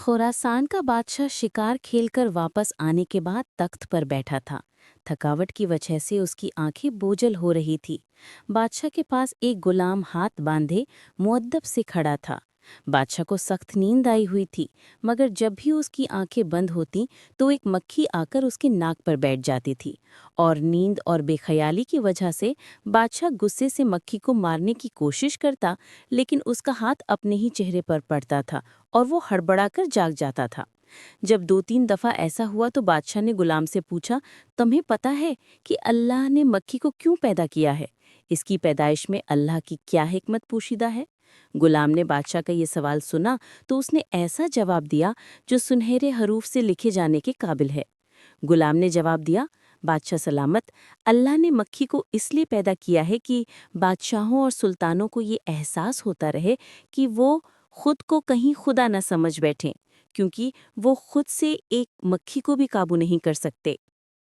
खुरासान का बादशाह शिकार खेलकर वापस आने के बाद तख्त पर बैठा था। थकावट की वजह से उसकी आंखें बोझल हो रही थी। बादशाह के पास एक गुलाम हाथ बांधे मुअद्दब से खड़ा था। बादशाह को सख्त नींद आई हुई थी, मगर जब भी उसकी आंखें बंद होती तो एक मक्खी आकर उसके नाक पर बैठ जाती थी। और नींद और बेख्याली की वजह से बादशाह गुस्से से मक्खी को मारने की कोशिश करता, लेकिन उसका हाथ अपने ही चेहरे पर पड़ता था और वो हड़बड़ाकर जाग जाता था। जब 2-3 दफ़ा ऐसा हुआ तो बादशाह ने गुलाम से पूछा, तुम्हें पता है कि अल्लाह ने मक्खी को क्यों पैदा किया है? इसकी पैदाइश में अल्लाह की क्या हिकमत पोशीदा है? गुलाम ने बादशाह का ये सवाल सुना तो उसने ऐसा जवाब दिया जो सुनहरे हरूफ से लिखे जाने के काबिल है। गुलाम ने जवाब दिया, बादशाह सलामत, अल्लाह ने मक्खी को इसलिए पैदा किया है कि बादशाहों और सुल्तानों को ये एहसास होता रहे कि वो खुद को कहीं खुदा न समझ बैठें, क्योंकि वो खुद से एक मक्खी को भी काबू नहीं कर सकते।